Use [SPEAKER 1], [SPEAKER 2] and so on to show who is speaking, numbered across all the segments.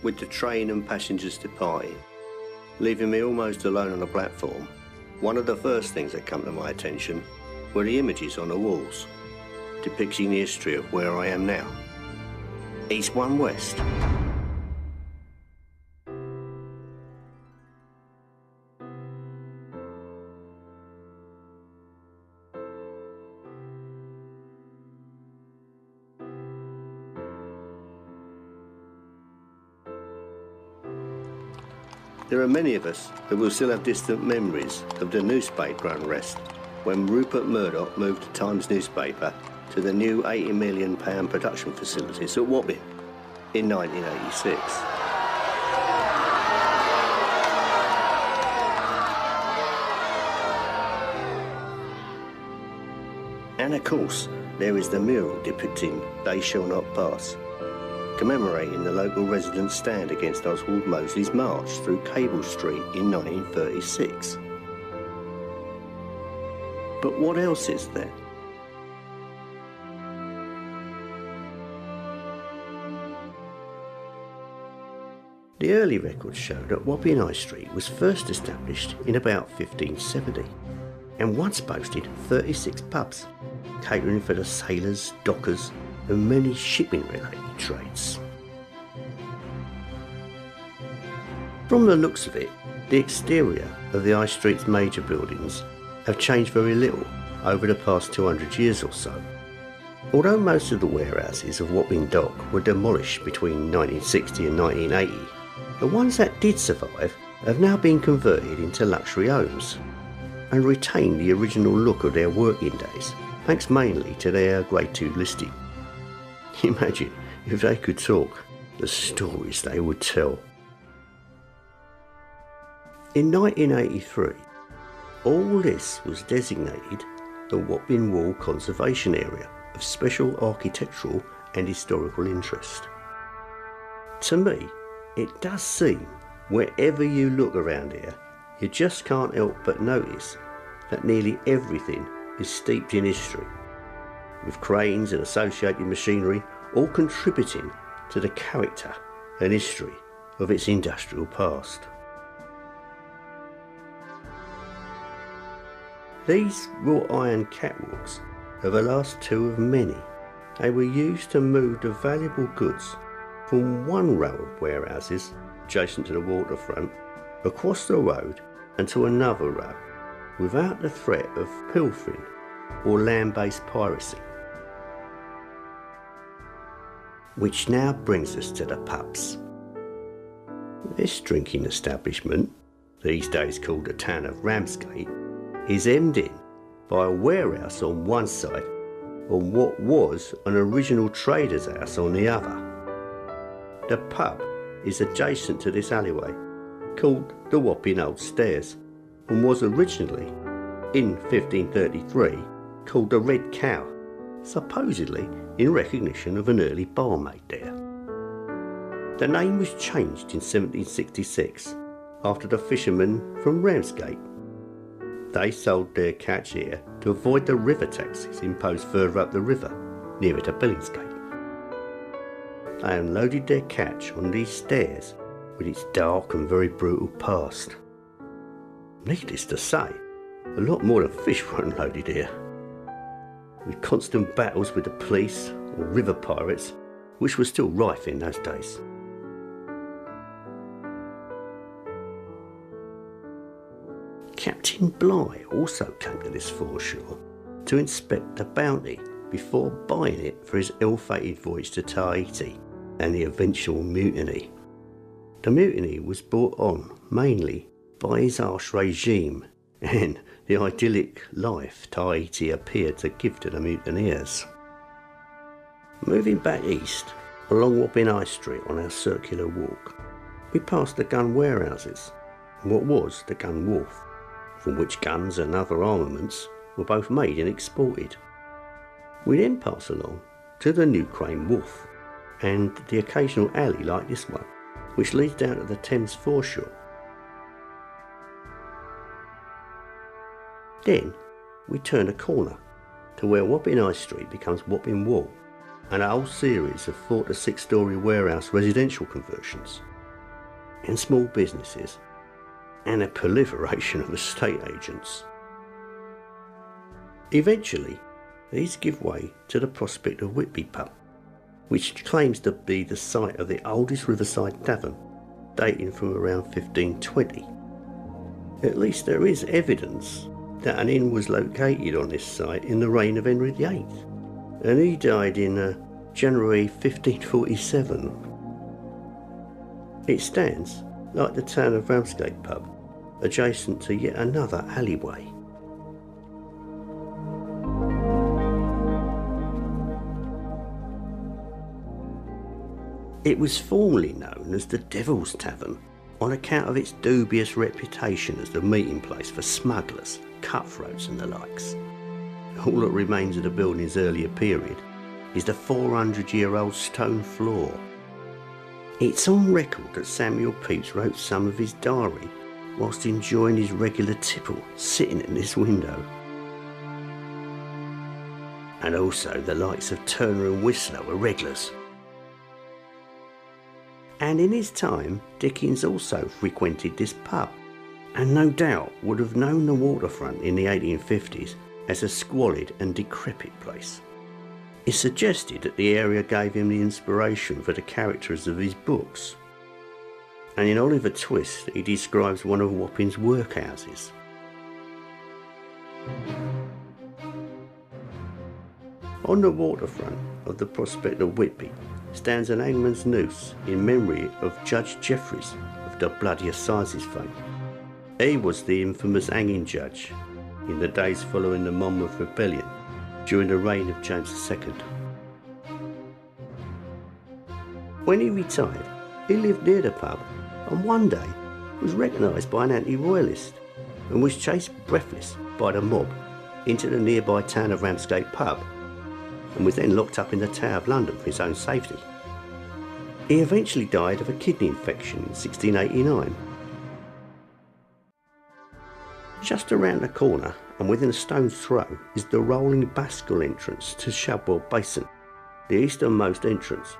[SPEAKER 1] With the train and passengers departing, leaving me almost alone on the platform, one of the first things that come to my attention were the images on the walls, depicting the history of where I am now. East 1 West. There are many of us who will still have distant memories of the newspaper unrest when Rupert Murdoch moved the Times newspaper to the new £80 million production facilities at Wapping in 1986. And of course, there is the mural depicting They Shall Not Pass, commemorating the local residents' stand against Oswald Mosley's march through Cable Street in 1936. But what else is there? The early records show that Wapping High Street was first established in about 1570 and once boasted 36 pubs, catering for the sailors, dockers and many shipping-related trades. From the looks of it, the exterior of the High Street's major buildings have changed very little over the past 200 years or so. Although most of the warehouses of Wapping Dock were demolished between 1960 and 1980, the ones that did survive have now been converted into luxury homes and retain the original look of their working days, thanks mainly to their Grade 2 listing. Imagine if they could talk, the stories they would tell. In 1983, all this was designated the Wapping Wall Conservation Area of Special Architectural and Historical Interest. To me, it does seem, wherever you look around here, you just can't help but notice that nearly everything is steeped in history, with cranes and associated machinery all contributing to the character and history of its industrial past. These wrought iron catwalks are the last two of many. They were used to move the valuable goods from one row of warehouses adjacent to the waterfront across the road and to another row without the threat of pilfering or land-based piracy. Which now brings us to the pubs. This drinking establishment, these days called the town of Ramsgate, is hemmed in by a warehouse on one side and what was an original trader's house on the other. The pub is adjacent to this alleyway, called the Wapping Old Stairs, and was originally, in 1533, called the Red Cow, supposedly in recognition of an early barmaid there. The name was changed in 1766 after the fishermen from Ramsgate. They sold their catch here to avoid the river taxes imposed further up the river, nearer to Billingsgate. They unloaded their catch on these stairs with its dark and very brutal past. Needless to say, a lot more than fish were unloaded here, with constant battles with the police or river pirates, which were still rife in those days. Captain Bligh also came to this foreshore to inspect the Bounty before buying it for his ill-fated voyage to Tahiti and the eventual mutiny. The mutiny was brought on mainly by his harsh regime and the idyllic life Tahiti appeared to give to the mutineers. Moving back east, along Wapping High Street on our circular walk, we passed the gun warehouses and what was the gun wharf, from which guns and other armaments were both made and exported. We then pass along to the New Crane Wharf and the occasional alley like this one, which leads down to the Thames foreshore. Then we turn a corner to where Wapping High Street becomes Wapping Wall and a whole series of 4 to 6 story warehouse residential conversions and small businesses, and a proliferation of estate agents. Eventually, these give way to the Prospect of Whitby pub, which claims to be the site of the oldest riverside tavern, dating from around 1520. At least there is evidence that an inn was located on this site in the reign of Henry VIII, and he died in January 1547. It stands, like the town of Ramsgate pub, adjacent to yet another alleyway. It was formerly known as the Devil's Tavern on account of its dubious reputation as the meeting place for smugglers, cutthroats and the likes. All that remains of the building's earlier period is the 400-year-old stone floor. It's on record that Samuel Pepys wrote some of his diary whilst enjoying his regular tipple sitting in this window. And also the likes of Turner and Whistler were regulars. And in his time, Dickens also frequented this pub, and no doubt would have known the waterfront in the 1850s as a squalid and decrepit place. It's suggested that the area gave him the inspiration for the characters of his books. And in Oliver Twist, he describes one of Wapping's workhouses. On the waterfront of the Prospect of Whitby stands an hangman's noose in memory of Judge Jeffreys of the Bloody Assizes fame. He was the infamous hanging judge in the days following the Monmouth Rebellion during the reign of James II. When he retired, he lived near the pub and one day was recognised by an anti-royalist and was chased breathless by the mob into the nearby town of Ramsgate pub and was then locked up in the Tower of London for his own safety. He eventually died of a kidney infection in 1689. Just around the corner and within a stone's throw is the rolling bascule entrance to Shadwell Basin, the easternmost entrance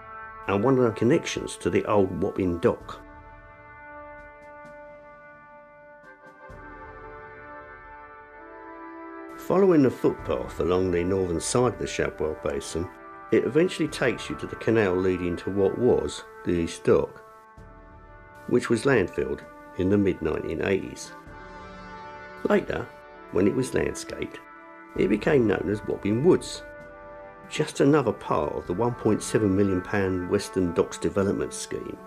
[SPEAKER 1] and one of the connections to the old Wapping dock. Following the footpath along the northern side of the Shadwell Basin, it eventually takes you to the canal leading to what was the East Dock, which was landfilled in the mid-1980s. Later, when it was landscaped, it became known as Wapping Woods, just another part of the £1.7 million Western Docks development scheme.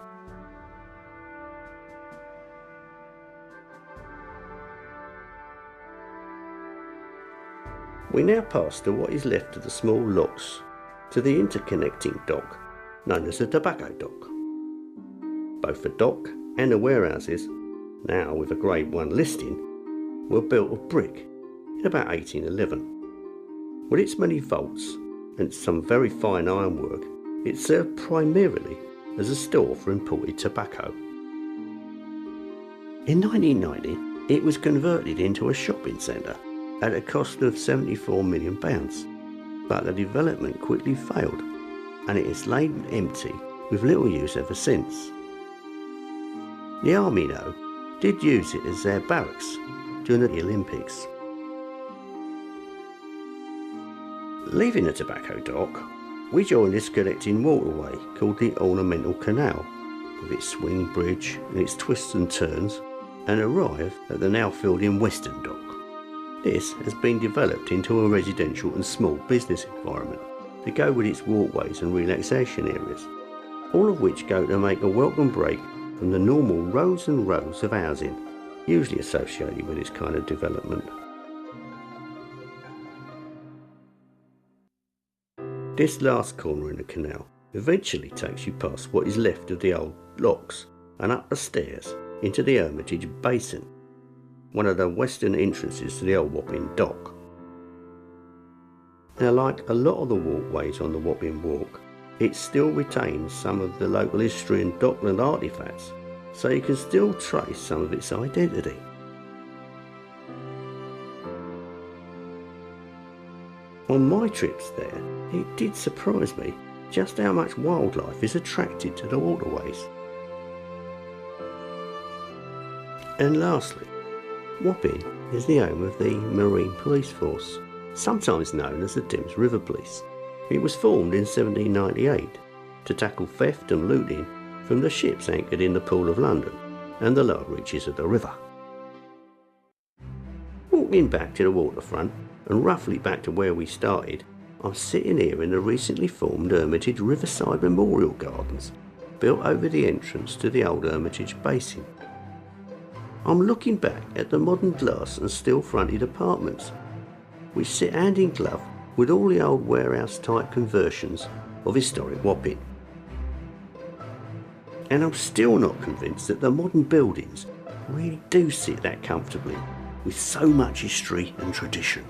[SPEAKER 1] We now pass to what is left of the small locks to the interconnecting dock known as the Tobacco Dock. Both the dock and the warehouses, now with a Grade 1 listing, were built of brick in about 1811. With its many vaults and some very fine ironwork, it served primarily as a store for imported tobacco. In 1990, it was converted into a shopping centre at a cost of £74 million, but the development quickly failed and it has lain empty with little use ever since. The army, though, did use it as their barracks during the Olympics. Leaving the Tobacco Dock, we join this connecting waterway called the Ornamental Canal, with its swing bridge and its twists and turns, and arrive at the now filled-in Western Dock. This has been developed into a residential and small business environment to go with its walkways and relaxation areas, all of which go to make a welcome break from the normal rows and rows of housing usually associated with this kind of development. This last corner in the canal eventually takes you past what is left of the old locks and up the stairs into the Hermitage Basin, one of the western entrances to the old Wapping Dock. Now, like a lot of the walkways on the Wapping Walk, it still retains some of the local history and dockland artefacts, so you can still trace some of its identity. On my trips there, it did surprise me just how much wildlife is attracted to the waterways. And lastly, Wapping is the home of the Marine Police Force, sometimes known as the Thames River Police. It was formed in 1798 to tackle theft and looting from the ships anchored in the Pool of London and the lower reaches of the river. Walking back to the waterfront and roughly back to where we started, I'm sitting here in the recently formed Hermitage Riverside Memorial Gardens, built over the entrance to the old Hermitage Basin. I'm looking back at the modern glass and steel fronted apartments, which sit hand in glove with all the old warehouse type conversions of historic Wapping. And I'm still not convinced that the modern buildings really do sit that comfortably with so much history and tradition.